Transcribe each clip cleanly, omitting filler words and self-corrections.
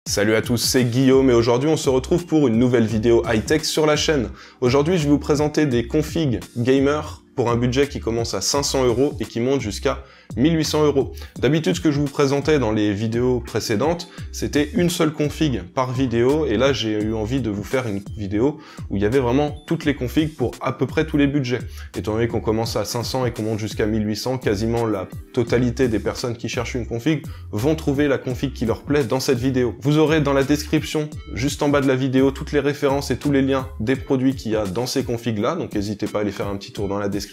Salut à tous, c'est Guillaume et aujourd'hui on se retrouve pour une nouvelle vidéo high-tech sur la chaîne. Aujourd'hui je vais vous présenter des configs gamer pour un budget qui commence à 500 € et qui monte jusqu'à 1800 €. D'habitude, ce que je vous présentais dans les vidéos précédentes, c'était une seule config par vidéo, et là j'ai eu envie de vous faire une vidéo où il y avait vraiment toutes les configs pour à peu près tous les budgets. Étant donné qu'on commence à 500 et qu'on monte jusqu'à 1800, quasiment la totalité des personnes qui cherchent une config vont trouver la config qui leur plaît dans cette vidéo. Vous aurez dans la description, juste en bas de la vidéo, toutes les références et tous les liens des produits qu'il y a dans ces configs là, donc n'hésitez pas à aller faire un petit tour dans la description.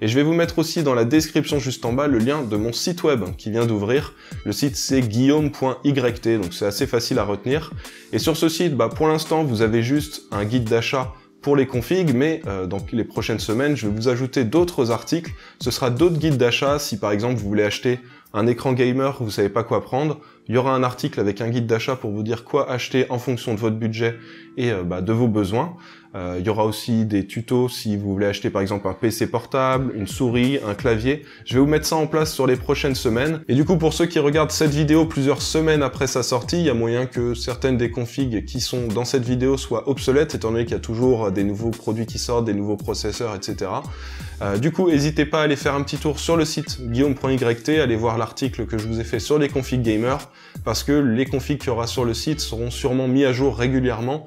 Et je vais vous mettre aussi dans la description juste en bas le lien de mon site web qui vient d'ouvrir. Le site c'est guillaume.yt, donc c'est assez facile à retenir. Et sur ce site, pour l'instant vous avez juste un guide d'achat pour les configs, mais dans les prochaines semaines je vais vous ajouter d'autres articles. Ce sera d'autres guides d'achat. Si par exemple vous voulez acheter un écran gamer, vous savez pas quoi prendre, il y aura un article avec un guide d'achat pour vous dire quoi acheter en fonction de votre budget et de vos besoins. Il y aura aussi des tutos si vous voulez acheter par exemple un PC portable, une souris, un clavier. Je vais vous mettre ça en place sur les prochaines semaines. Et du coup, pour ceux qui regardent cette vidéo plusieurs semaines après sa sortie, il y a moyen que certaines des configs qui sont dans cette vidéo soient obsolètes, étant donné qu'il y a toujours des nouveaux produits qui sortent, des nouveaux processeurs, etc. Du coup, n'hésitez pas à aller faire un petit tour sur le site guillaume.yt, aller voir l'article que je vous ai fait sur les configs gamers, parce que les configs qu'il y aura sur le site seront sûrement mis à jour régulièrement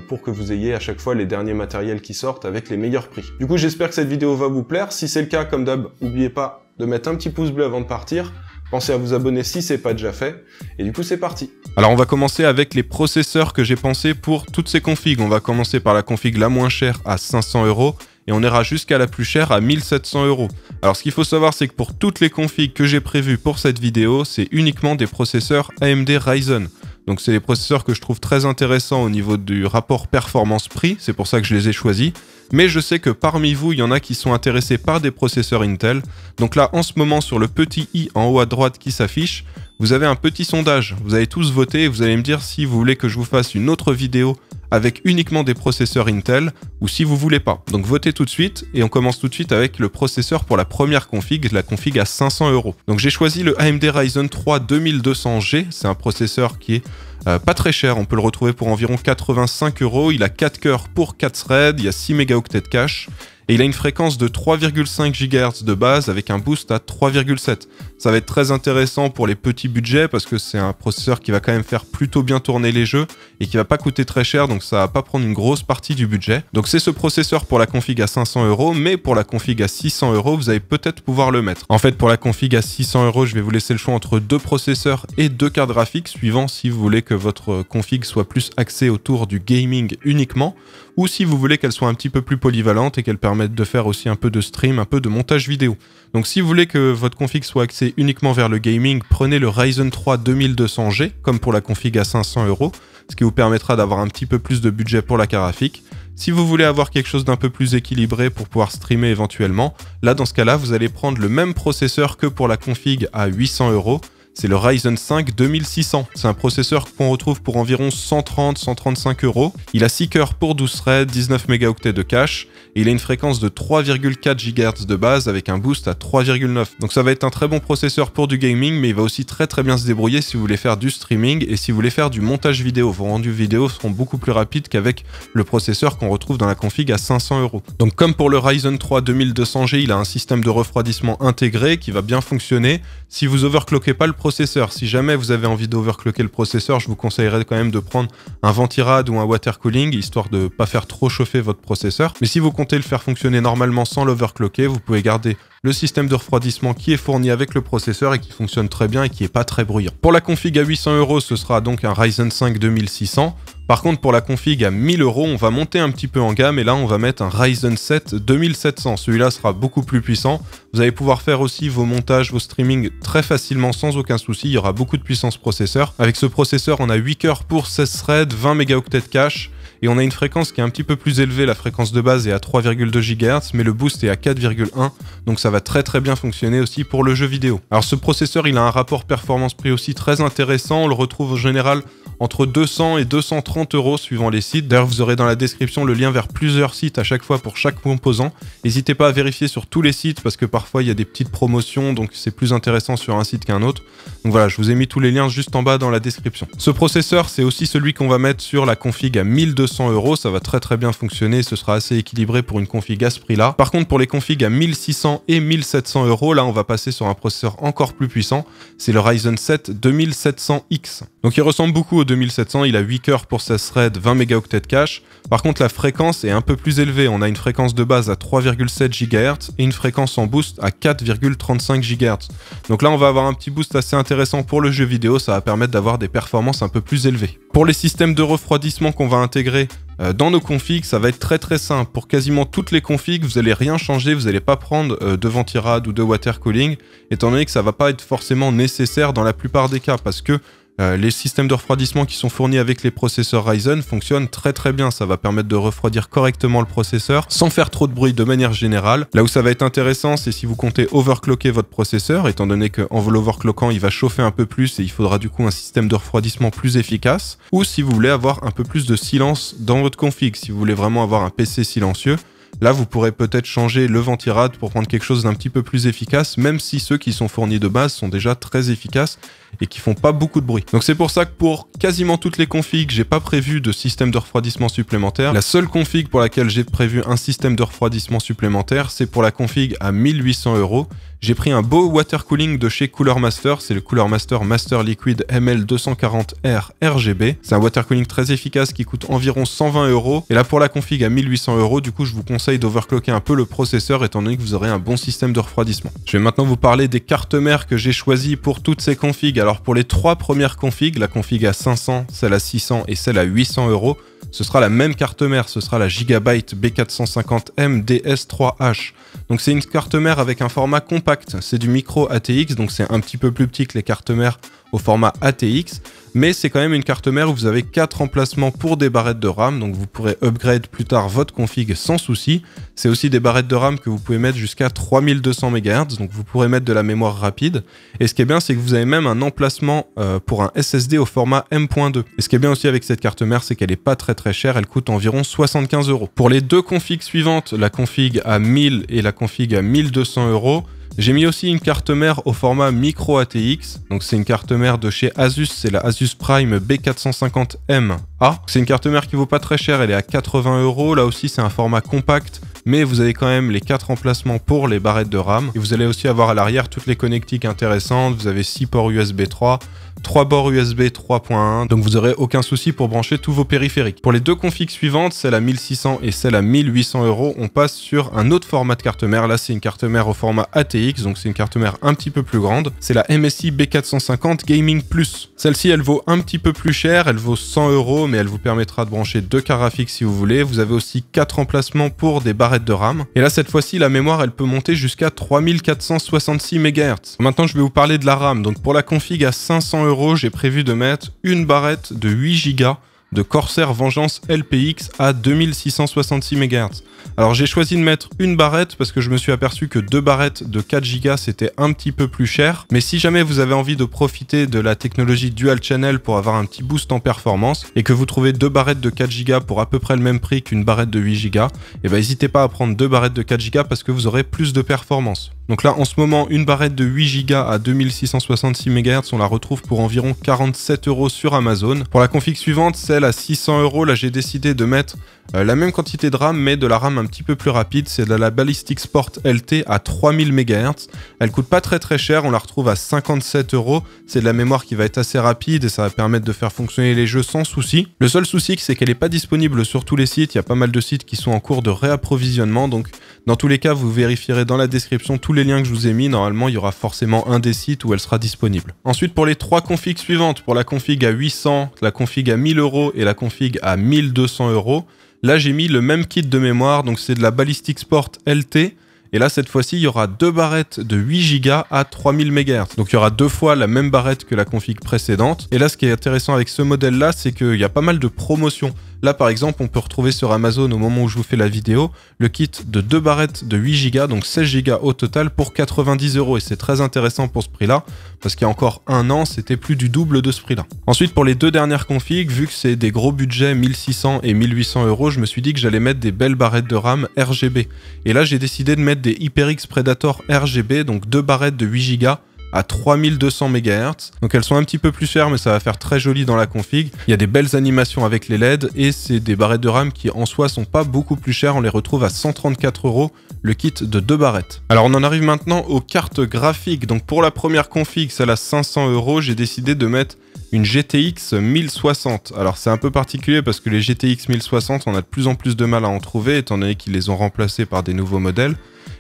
pour que vous ayez à chaque fois les derniers matériels qui sortent avec les meilleurs prix. Du coup, j'espère que cette vidéo va vous plaire. Si c'est le cas, comme d'hab, n'oubliez pas de mettre un petit pouce bleu avant de partir. Pensez à vous abonner si c'est pas déjà fait. Et du coup, c'est parti. Alors, on va commencer avec les processeurs que j'ai pensé pour toutes ces configs. On va commencer par la config la moins chère à 500 € et on ira jusqu'à la plus chère à 1700 €. Alors, ce qu'il faut savoir, c'est que pour toutes les configs que j'ai prévues pour cette vidéo, c'est uniquement des processeurs AMD Ryzen. Donc c'est des processeurs que je trouve très intéressants au niveau du rapport performance-prix, c'est pour ça que je les ai choisis. Mais je sais que parmi vous, il y en a qui sont intéressés par des processeurs Intel. Donc là, en ce moment, sur le petit i en haut à droite qui s'affiche, vous avez un petit sondage. Vous allez tous voter et vous allez me dire si vous voulez que je vous fasse une autre vidéo avec uniquement des processeurs Intel ou si vous voulez pas. Donc votez tout de suite et on commence tout de suite avec le processeur pour la première config, la config à 500 €. Donc j'ai choisi le AMD Ryzen 3 2200G, c'est un processeur qui est pas très cher, on peut le retrouver pour environ 85 €, il a 4 cœurs pour 4 threads, il y a 6 mégaoctets de cache, et il a une fréquence de 3,5 GHz de base avec un boost à 3,7. Ça va être très intéressant pour les petits budgets parce que c'est un processeur qui va quand même faire plutôt bien tourner les jeux et qui va pas coûter très cher, donc ça va pas prendre une grosse partie du budget. Donc c'est ce processeur pour la config à 500 €, mais pour la config à 600 €, vous allez peut-être pouvoir le mettre. En fait, pour la config à 600 €, je vais vous laisser le choix entre 2 processeurs et 2 cartes graphiques, suivant si vous voulez que votre config soit plus axée autour du gaming uniquement, ou si vous voulez qu'elle soit un petit peu plus polyvalente et qu'elle permette de faire aussi un peu de stream, un peu de montage vidéo. Donc si vous voulez que votre config soit axée uniquement vers le gaming, prenez le Ryzen 3 2200G, comme pour la config à 500 €, ce qui vous permettra d'avoir un petit peu plus de budget pour la carte graphique. Si vous voulez avoir quelque chose d'un peu plus équilibré pour pouvoir streamer éventuellement, là dans ce cas-là, vous allez prendre le même processeur que pour la config à 800 €. C'est le Ryzen 5 2600. C'est un processeur qu'on retrouve pour environ 130-135 €. Il a 6 cœurs pour 12 threads, 19 mégaoctets de cache, et il a une fréquence de 3,4 GHz de base avec un boost à 3,9. Donc ça va être un très bon processeur pour du gaming, mais il va aussi très bien se débrouiller si vous voulez faire du streaming et si vous voulez faire du montage vidéo. Vos rendus vidéo seront beaucoup plus rapides qu'avec le processeur qu'on retrouve dans la config à 500 €. Donc comme pour le Ryzen 3 2200G, il a un système de refroidissement intégré qui va bien fonctionner. Si vous overclockez pas le processeur, si jamais vous avez envie d'overclocker le processeur, je vous conseillerais quand même de prendre un ventirad ou un water cooling, histoire de pas faire trop chauffer votre processeur. Mais si vous comptez le faire fonctionner normalement sans l'overclocker, vous pouvez garder le système de refroidissement qui est fourni avec le processeur et qui fonctionne très bien et qui est pas très bruyant. Pour la config à 800 €, ce sera donc un Ryzen 5 2600. Par contre, pour la config à 1000 €, on va monter un petit peu en gamme et là, on va mettre un Ryzen 7 2700. Celui-là sera beaucoup plus puissant. Vous allez pouvoir faire aussi vos montages, vos streamings très facilement sans aucun souci. Il y aura beaucoup de puissance processeur. Avec ce processeur, on a 8 cœurs pour 16 threads, 20 mégaoctets de cache. Et on a une fréquence qui est un petit peu plus élevée, la fréquence de base est à 3,2 GHz, mais le boost est à 4,1, donc ça va très bien fonctionner aussi pour le jeu vidéo. Alors ce processeur, il a un rapport performance-prix aussi très intéressant, on le retrouve en général entre 200 et 230 € suivant les sites. D'ailleurs, vous aurez dans la description le lien vers plusieurs sites à chaque fois pour chaque composant. N'hésitez pas à vérifier sur tous les sites parce que parfois il y a des petites promotions, donc c'est plus intéressant sur un site qu'un autre. Donc voilà, je vous ai mis tous les liens juste en bas dans la description. Ce processeur, c'est aussi celui qu'on va mettre sur la config à 1200 €. Ça va très bien fonctionner, ce sera assez équilibré pour une config à ce prix-là. Par contre, pour les configs à 1600 et 1700 €, là on va passer sur un processeur encore plus puissant. C'est le Ryzen 7 2700X. Donc il ressemble beaucoup au 2700, il a 8 cœurs pour sa thread, 20 mégaoctets de cache. Par contre, la fréquence est un peu plus élevée. On a une fréquence de base à 3,7 GHz et une fréquence en boost à 4,35 GHz. Donc là, on va avoir un petit boost assez intéressant pour le jeu vidéo. Ça va permettre d'avoir des performances un peu plus élevées. Pour les systèmes de refroidissement qu'on va intégrer dans nos configs, ça va être très simple. Pour quasiment toutes les configs, vous n'allez rien changer. Vous n'allez pas prendre de ventirad ou de water cooling, étant donné que ça ne va pas être forcément nécessaire dans la plupart des cas parce que les systèmes de refroidissement qui sont fournis avec les processeurs Ryzen fonctionnent très bien. Ça va permettre de refroidir correctement le processeur sans faire trop de bruit de manière générale. Là où ça va être intéressant, c'est si vous comptez overclocker votre processeur, étant donné qu'en l'overclockant, il va chauffer un peu plus et il faudra du coup un système de refroidissement plus efficace. Ou si vous voulez avoir un peu plus de silence dans votre config, si vous voulez vraiment avoir un PC silencieux. Là, vous pourrez peut-être changer le ventirad pour prendre quelque chose d'un petit peu plus efficace, même si ceux qui sont fournis de base sont déjà très efficaces et qui font pas beaucoup de bruit. Donc c'est pour ça que pour quasiment toutes les configs, j'ai pas prévu de système de refroidissement supplémentaire. La seule config pour laquelle j'ai prévu un système de refroidissement supplémentaire, c'est pour la config à 1800 €. J'ai pris un beau water cooling de chez Cooler Master, c'est le Cooler Master Master Liquid ML240R RGB. C'est un water cooling très efficace qui coûte environ 120 €. Et là pour la config à 1800 €, du coup je vous conseille d'overclocker un peu le processeur étant donné que vous aurez un bon système de refroidissement. Je vais maintenant vous parler des cartes mères que j'ai choisies pour toutes ces configs. Alors pour les 3 premières configs, la config à 500, celle à 600 et celle à 800 €, ce sera la même carte mère, ce sera la Gigabyte B450M DS3H. Donc c'est une carte mère avec un format compact, c'est du micro ATX, donc c'est un petit peu plus petit que les cartes mères au format ATX, mais c'est quand même une carte mère où vous avez 4 emplacements pour des barrettes de RAM, donc vous pourrez upgrade plus tard votre config sans souci. C'est aussi des barrettes de RAM que vous pouvez mettre jusqu'à 3200 MHz, donc vous pourrez mettre de la mémoire rapide. Et ce qui est bien, c'est que vous avez même un emplacement pour un SSD au format M.2. Et ce qui est bien aussi avec cette carte mère, c'est qu'elle est pas très chère, elle coûte environ 75 €. Pour les 2 configs suivantes, la config à 1000 et la config à 1200 €, j'ai mis aussi une carte mère au format micro ATX, donc c'est une carte mère de chez Asus, c'est la Asus Prime B450M-A. C'est une carte mère qui vaut pas très cher, elle est à 80 €, là aussi c'est un format compact, mais vous avez quand même les 4 emplacements pour les barrettes de RAM, et vous allez aussi avoir à l'arrière toutes les connectiques intéressantes, vous avez 6 ports USB 3, 3 bords USB 3.1, donc vous n'aurez aucun souci pour brancher tous vos périphériques. Pour les 2 configs suivantes, celle à 1600 et celle à 1800 €, on passe sur un autre format de carte mère. Là, c'est une carte mère au format ATX, donc c'est une carte mère un petit peu plus grande. C'est la MSI B450 Gaming Plus. Celle-ci, elle vaut un petit peu plus cher, elle vaut 100 €, mais elle vous permettra de brancher 2 cartes graphiques si vous voulez. Vous avez aussi 4 emplacements pour des barrettes de RAM. Et là, cette fois-ci, la mémoire, elle peut monter jusqu'à 3466 MHz. Maintenant, je vais vous parler de la RAM. Donc pour la config à 500 €, j'ai prévu de mettre une barrette de 8 Go de Corsair Vengeance LPX à 2666 MHz. Alors j'ai choisi de mettre une barrette parce que je me suis aperçu que 2 barrettes de 4 Go c'était un petit peu plus cher. Mais si jamais vous avez envie de profiter de la technologie Dual Channel pour avoir un petit boost en performance et que vous trouvez 2 barrettes de 4 Go pour à peu près le même prix qu'une barrette de 8 Go, et ben n'hésitez pas à prendre 2 barrettes de 4 Go parce que vous aurez plus de performance. Donc là en ce moment une barrette de 8 Go à 2666 MHz on la retrouve pour environ 47 € sur Amazon. Pour la config suivante, celle à 600 €, là j'ai décidé de mettre la même quantité de RAM mais de la RAM un petit peu plus rapide, c'est de la Ballistic Sport LT à 3000 MHz. Elle coûte pas très cher, on la retrouve à 57 €. C'est de la mémoire qui va être assez rapide et ça va permettre de faire fonctionner les jeux sans souci. Le seul souci c'est qu'elle n'est pas disponible sur tous les sites, il y a pas mal de sites qui sont en cours de réapprovisionnement, donc dans tous les cas vous vérifierez dans la description tous les liens que je vous ai mis, normalement il y aura forcément un des sites où elle sera disponible. Ensuite pour les 3 configs suivantes, pour la config à 800, la config à 1000 € et la config à 1200 €, là j'ai mis le même kit de mémoire, donc c'est de la Ballistic Sport LT. Et là, cette fois-ci, il y aura 2 barrettes de 8 Go à 3000 MHz. Donc, il y aura 2 fois la même barrette que la config précédente. Et là, ce qui est intéressant avec ce modèle-là, c'est qu'il y a pas mal de promotions. Là par exemple on peut retrouver sur Amazon au moment où je vous fais la vidéo le kit de 2 barrettes de 8 Go, donc 16 Go au total pour 90 € et c'est très intéressant pour ce prix là parce qu'il y a encore un an c'était plus du double de ce prix là. Ensuite pour les deux dernières configs, vu que c'est des gros budgets 1600 et 1800 €, je me suis dit que j'allais mettre des belles barrettes de RAM RGB et là j'ai décidé de mettre des HyperX Predator RGB, donc 2 barrettes de 8 Go à 3200 MHz. Donc elles sont un petit peu plus chères mais ça va faire très joli dans la config. Il y a des belles animations avec les LED et c'est des barrettes de RAM qui en soi sont pas beaucoup plus chères. On les retrouve à 134 € le kit de 2 barrettes. Alors on en arrive maintenant aux cartes graphiques. Donc pour la première config, celle à 500 €, j'ai décidé de mettre une GTX 1060. Alors c'est un peu particulier parce que les GTX 1060, on a de plus en plus de mal à en trouver étant donné qu'ils les ont remplacés par des nouveaux modèles.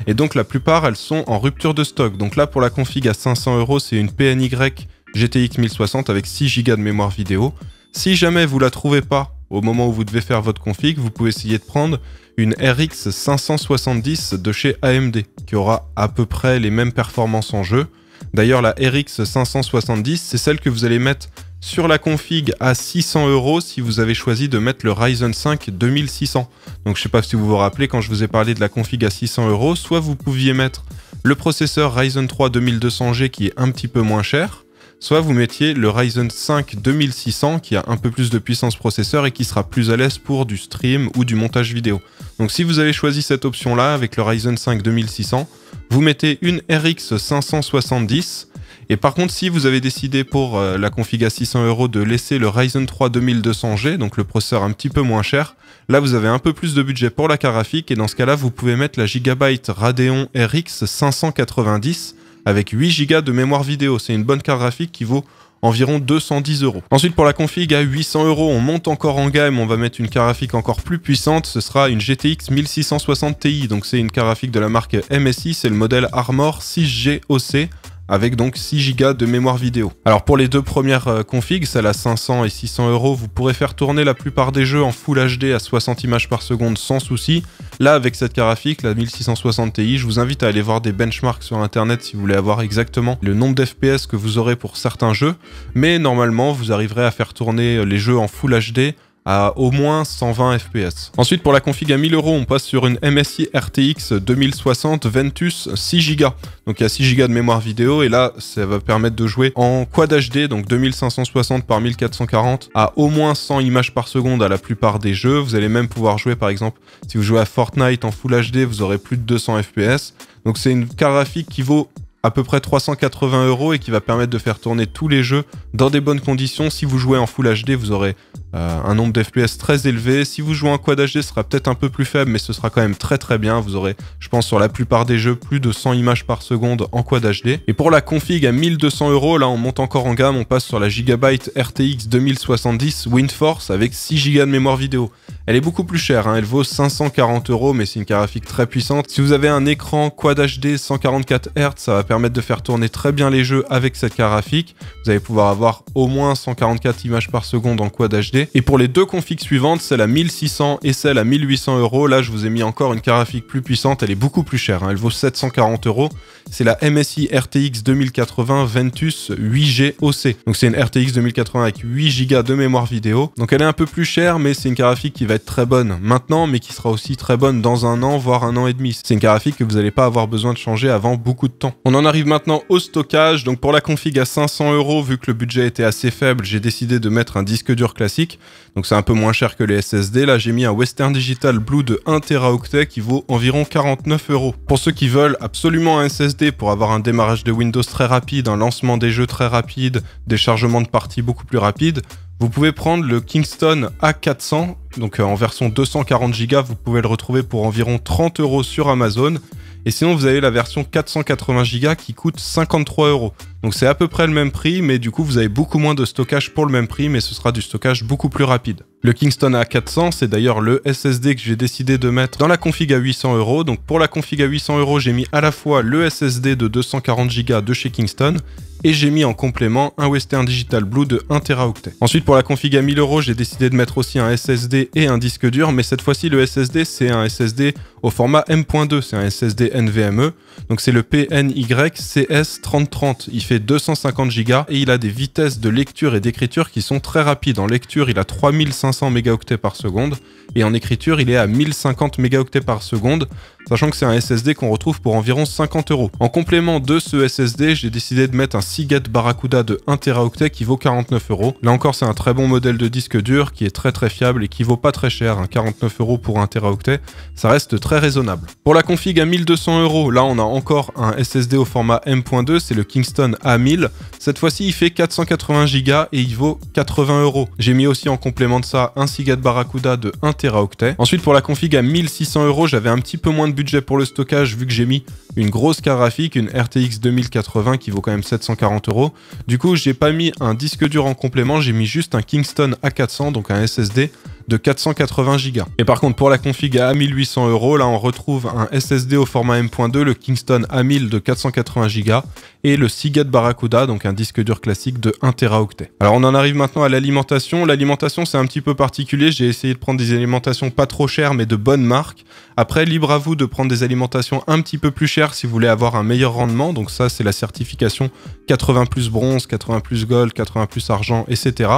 Et donc la plupart elles sont en rupture de stock. Donc là pour la config à 500 €, c'est une PNY GTX 1060 avec 6 Go de mémoire vidéo. Si jamais vous la trouvez pas au moment où vous devez faire votre config, vous pouvez essayer de prendre une RX 570 de chez AMD qui aura à peu près les mêmes performances en jeu. D'ailleurs la RX 570 c'est celle que vous allez mettre sur la config à 600 € si vous avez choisi de mettre le Ryzen 5 2600. Donc je sais pas si vous vous rappelez quand je vous ai parlé de la config à 600 €, soit vous pouviez mettre le processeur Ryzen 3 2200G qui est un petit peu moins cher, soit vous mettiez le Ryzen 5 2600 qui a un peu plus de puissance processeur et qui sera plus à l'aise pour du stream ou du montage vidéo. Donc si vous avez choisi cette option là avec le Ryzen 5 2600, vous mettez une RX 570. Et par contre, si vous avez décidé pour la config à 600 € de laisser le Ryzen 3 2200G, donc le processeur un petit peu moins cher, là vous avez un peu plus de budget pour la carte graphique et dans ce cas-là, vous pouvez mettre la Gigabyte Radeon RX 590 avec 8 Go de mémoire vidéo. C'est une bonne carte graphique qui vaut environ 210 €. Ensuite pour la config à 800 €, on monte encore en gamme, on va mettre une carte graphique encore plus puissante, ce sera une GTX 1660 Ti, donc c'est une carte graphique de la marque MSI, c'est le modèle Armor 6G OC, avec donc 6 Go de mémoire vidéo. Alors pour les deux premières configs, celle à 500 et 600 €, vous pourrez faire tourner la plupart des jeux en Full HD à 60 images par seconde sans souci. Là avec cette carte graphique, la 1660 Ti, je vous invite à aller voir des benchmarks sur internet si vous voulez avoir exactement le nombre d'FPS que vous aurez pour certains jeux. Mais normalement, vous arriverez à faire tourner les jeux en Full HD à au moins 120 FPS. Ensuite pour la config à 1000 €, on passe sur une MSI RTX 2060 Ventus 6 Go. Donc il y a 6 Go de mémoire vidéo et là ça va permettre de jouer en Quad HD, donc 2560 par 1440 à au moins 100 images par seconde à la plupart des jeux. Vous allez même pouvoir jouer par exemple, si vous jouez à Fortnite en Full HD, vous aurez plus de 200 FPS. Donc c'est une carte graphique qui vaut à peu près 380 € et qui va permettre de faire tourner tous les jeux dans des bonnes conditions. Si vous jouez en Full HD, vous aurez un nombre d'FPS très élevé. Si vous jouez en Quad HD, ce sera peut-être un peu plus faible, mais ce sera quand même très très bien. Vous aurez, je pense, sur la plupart des jeux, plus de 100 images par seconde en Quad HD. Et pour la config à 1200 €, là on monte encore en gamme, on passe sur la Gigabyte RTX 2070 WindForce avec 6 Go de mémoire vidéo. Elle est beaucoup plus chère, hein, elle vaut 540 €, mais c'est une carte graphique très puissante. Si vous avez un écran Quad HD 144 Hz, ça va permettre de faire tourner très bien les jeux avec cette carte graphique. Vous allez pouvoir avoir au moins 144 images par seconde en Quad HD. Et pour les deux configs suivantes, celle à 1600 et celle à 1800 €, là je vous ai mis encore une carte graphique plus puissante, elle est beaucoup plus chère, hein, elle vaut 740 €. C'est la MSI RTX 2080 Ventus 8G OC. Donc c'est une RTX 2080 avec 8 Go de mémoire vidéo. Donc elle est un peu plus chère, mais c'est une carte graphique qui va être très bonne maintenant, mais qui sera aussi très bonne dans un an, voire un an et demi. C'est une carte graphique que vous n'allez pas avoir besoin de changer avant beaucoup de temps. On en arrive maintenant au stockage. Donc pour la config à 500 €,, vu que le budget était assez faible, j'ai décidé de mettre un disque dur classique. Donc c'est un peu moins cher que les SSD. Là j'ai mis un Western Digital Blue de 1 Teraoctet qui vaut environ 49 €. Pour ceux qui veulent absolument un SSD pour avoir un démarrage de Windows très rapide, un lancement des jeux très rapide, des chargements de parties beaucoup plus rapides, vous pouvez prendre le Kingston A400, donc en version 240 Go, vous pouvez le retrouver pour environ 30 € sur Amazon. Et sinon, vous avez la version 480 Go qui coûte 53 €. Donc c'est à peu près le même prix, mais du coup, vous avez beaucoup moins de stockage pour le même prix, mais ce sera du stockage beaucoup plus rapide. Le Kingston A400, c'est d'ailleurs le SSD que j'ai décidé de mettre dans la config à 800 €. Donc pour la config à 800 €, j'ai mis à la fois le SSD de 240 Go de chez Kingston, et j'ai mis en complément un Western Digital Blue de 1 Teraoctet. Ensuite, pour la config à 1000 €, j'ai décidé de mettre aussi un SSD et un disque dur, mais cette fois-ci, le SSD, c'est un SSD au format M.2, c'est un SSD NVMe, donc c'est le PNY CS3030. Il fait fait 250 Go et il a des vitesses de lecture et d'écriture qui sont très rapides. En lecture, il a 3500 mégaoctets par seconde et en écriture, il est à 1050 mégaoctets par seconde, sachant que c'est un SSD qu'on retrouve pour environ 50 €. En complément de ce SSD, j'ai décidé de mettre un Seagate Barracuda de 1 Teraoctet qui vaut 49 €. Là encore, c'est un très bon modèle de disque dur qui est très fiable et qui vaut pas très cher. 49 € pour 1 Teraoctet, ça reste très raisonnable. Pour la config à 1200 €, là on a encore un SSD au format M.2, c'est le Kingston A1000. Cette fois-ci, il fait 480 Go et il vaut 80 €. J'ai mis aussi en complément de ça un Seagate Barracuda de 1 Teraoctet. Ensuite, pour la config à 1600 €, j'avais un petit peu moins de budget pour le stockage vu que j'ai mis une grosse carte graphique, une RTX 2080 qui vaut quand même 740 €. Du coup, j'ai pas mis un disque dur en complément, j'ai mis juste un Kingston A400, donc un SSD de 480 Go. Et par contre, pour la config à 1800 €, là on retrouve un SSD au format M.2, le Kingston A1000 de 480 Go et le Seagate Barracuda, donc un disque dur classique de 1 Teraoctet. Alors on en arrive maintenant à l'alimentation. L'alimentation, c'est un petit peu particulier, j'ai essayé de prendre des alimentations pas trop chères mais de bonnes marques. Après, libre à vous de prendre des alimentations un petit peu plus chères si vous voulez avoir un meilleur rendement. Donc ça, c'est la certification 80 plus bronze, 80 plus gold, 80 plus argent, etc.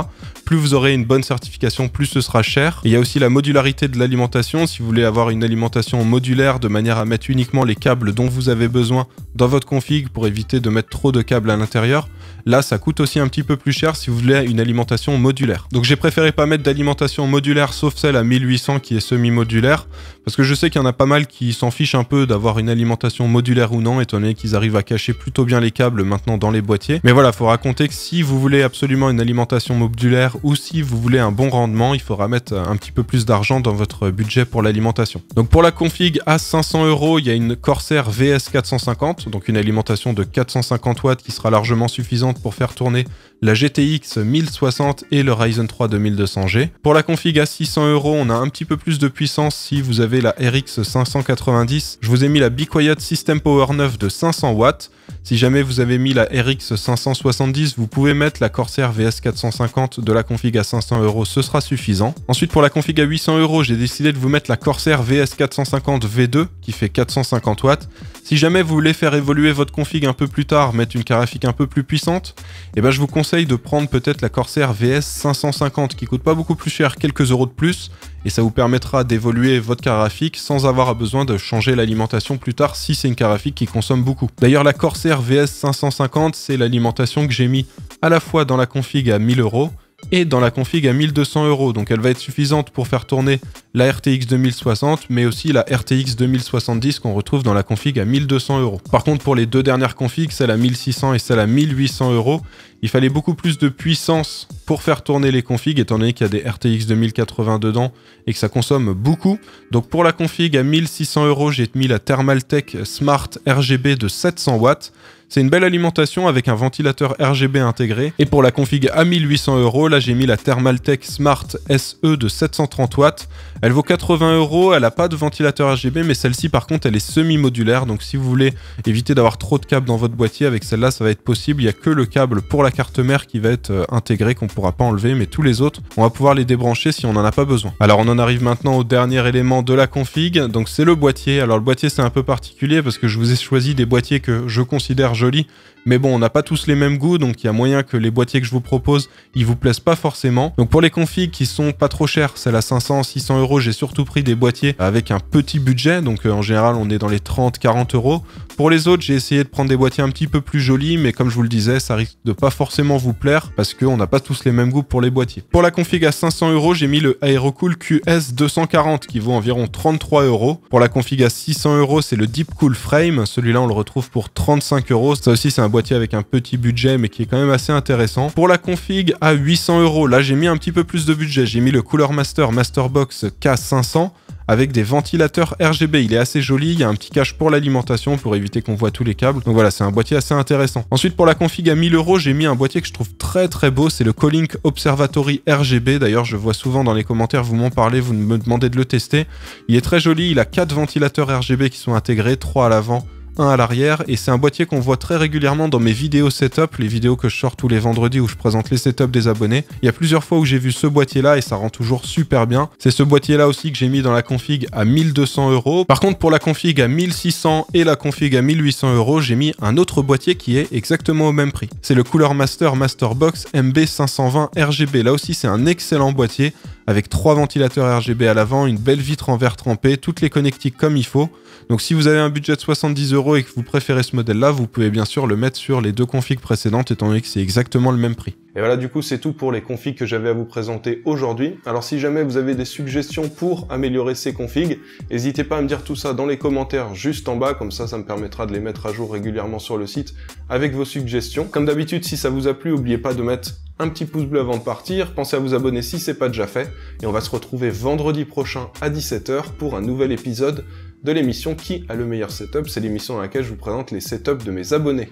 Plus vous aurez une bonne certification, plus ce sera cher. Et il y a aussi la modularité de l'alimentation. Si vous voulez avoir une alimentation modulaire de manière à mettre uniquement les câbles dont vous avez besoin dans votre config pour éviter de mettre trop de câbles à l'intérieur, là ça coûte aussi un petit peu plus cher si vous voulez une alimentation modulaire. Donc j'ai préféré pas mettre d'alimentation modulaire sauf celle à 1800 qui est semi-modulaire, parce que je sais qu'il y en a pas mal qui s'en fichent un peu d'avoir une alimentation modulaire ou non, étant donné qu'ils arrivent à cacher plutôt bien les câbles maintenant dans les boîtiers. Mais voilà, il faudra compter que si vous voulez absolument une alimentation modulaire ou si vous voulez un bon rendement, il faudra mettre un petit peu plus d'argent dans votre budget pour l'alimentation. Donc pour la config à 500 €, il y a une Corsair VS 450, donc une alimentation de 450 watts qui sera largement suffisante pour faire tourner la GTX 1060 et le Ryzen 3 2200G. Pour la config à 600 €, on a un petit peu plus de puissance si vous avez la RX 590. Je vous ai mis la Be Quiet System Power 9 de 500 watts. Si jamais vous avez mis la RX 570, vous pouvez mettre la Corsair VS 450 de la config à 500 €, ce sera suffisant. Ensuite, pour la config à 800 €, j'ai décidé de vous mettre la Corsair VS 450 V2 qui fait 450 watts. Si jamais vous voulez faire évoluer votre config un peu plus tard, mettre une carte graphique un peu plus puissante, eh ben je vous conseille de prendre peut-être la Corsair VS 550 qui coûte pas beaucoup plus cher, quelques euros de plus, et ça vous permettra d'évoluer votre carte graphique sans avoir besoin de changer l'alimentation plus tard si c'est une carte graphique qui consomme beaucoup. D'ailleurs, la Corsair VS 550, c'est l'alimentation que j'ai mis à la fois dans la config à 1000 € et dans la config à 1200 €. Donc elle va être suffisante pour faire tourner la RTX 2060, mais aussi la RTX 2070 qu'on retrouve dans la config à 1200 €. Par contre, pour les deux dernières configs, celle à 1600 et celle à 1800 €, il fallait beaucoup plus de puissance pour faire tourner les configs, étant donné qu'il y a des RTX 2080 dedans et que ça consomme beaucoup. Donc pour la config à 1600 €, j'ai mis la Thermaltake Smart RGB de 700 watts. C'est une belle alimentation avec un ventilateur RGB intégré. Et pour la config à 1800 €, là j'ai mis la Thermaltake Smart SE de 730 watts. Elle vaut 80 €, elle n'a pas de ventilateur RGB, mais celle-ci par contre elle est semi-modulaire. Donc si vous voulez éviter d'avoir trop de câbles dans votre boîtier, avec celle-là ça va être possible. Il n'y a que le câble pour la carte mère qui va être intégré, qu'on ne pourra pas enlever, mais tous les autres, on va pouvoir les débrancher si on n'en a pas besoin. Alors on en arrive maintenant au dernier élément de la config, donc c'est le boîtier. Alors le boîtier c'est un peu particulier parce que je vous ai choisi des boîtiers que je considère jolis, mais bon, on n'a pas tous les mêmes goûts, donc il y a moyen que les boîtiers que je vous propose, ils vous plaisent pas forcément. Donc pour les configs qui sont pas trop chers, celle à 500, 600 €, j'ai surtout pris des boîtiers avec un petit budget, donc en général on est dans les 30, 40 €. Pour les autres, j'ai essayé de prendre des boîtiers un petit peu plus jolis, mais comme je vous le disais, ça risque de pas forcément vous plaire, parce qu'on n'a pas tous les mêmes goûts pour les boîtiers. Pour la config à 500 €, j'ai mis le Aerocool QS 240, qui vaut environ 33 €. Pour la config à 600 €, c'est le Deepcool Frame, celui-là on le retrouve pour 35 €. Ça aussi c'est un boîtier avec un petit budget, mais qui est quand même assez intéressant. Pour la config à 800 €, là j'ai mis un petit peu plus de budget, j'ai mis le Cooler Master Masterbox K500, avec des ventilateurs RGB. Il est assez joli, il y a un petit cache pour l'alimentation pour éviter qu'on voit tous les câbles. Donc voilà, c'est un boîtier assez intéressant. Ensuite, pour la config à 1000 €, j'ai mis un boîtier que je trouve très beau, c'est le Colink Observatory RGB. D'ailleurs, je vois souvent dans les commentaires, vous m'en parlez, vous me demandez de le tester. Il est très joli, il a 4 ventilateurs RGB qui sont intégrés, 3 à l'avant, un à l'arrière, et c'est un boîtier qu'on voit très régulièrement dans mes vidéos setup, les vidéos que je sors tous les vendredis où je présente les setups des abonnés. Il y a plusieurs fois où j'ai vu ce boîtier-là et ça rend toujours super bien. C'est ce boîtier-là aussi que j'ai mis dans la config à 1200 €. Par contre, pour la config à 1600 et la config à 1800 €, j'ai mis un autre boîtier qui est exactement au même prix. C'est le Cooler Master Masterbox MB520 RGB. Là aussi, c'est un excellent boîtier avec 3 ventilateurs RGB à l'avant, une belle vitre en verre trempé, toutes les connectiques comme il faut. Donc si vous avez un budget de 70 € et que vous préférez ce modèle-là, vous pouvez bien sûr le mettre sur les deux configs précédentes étant donné que c'est exactement le même prix. Et voilà, du coup, c'est tout pour les configs que j'avais à vous présenter aujourd'hui. Alors si jamais vous avez des suggestions pour améliorer ces configs, n'hésitez pas à me dire tout ça dans les commentaires juste en bas, comme ça me permettra de les mettre à jour régulièrement sur le site avec vos suggestions. Comme d'habitude, si ça vous a plu, n'oubliez pas de mettre un petit pouce bleu avant de partir, pensez à vous abonner si c'est pas déjà fait, et on va se retrouver vendredi prochain à 17 h pour un nouvel épisode de l'émission Qui a le meilleur setup. C'est l'émission dans laquelle je vous présente les setups de mes abonnés.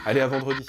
Allez, à vendredi.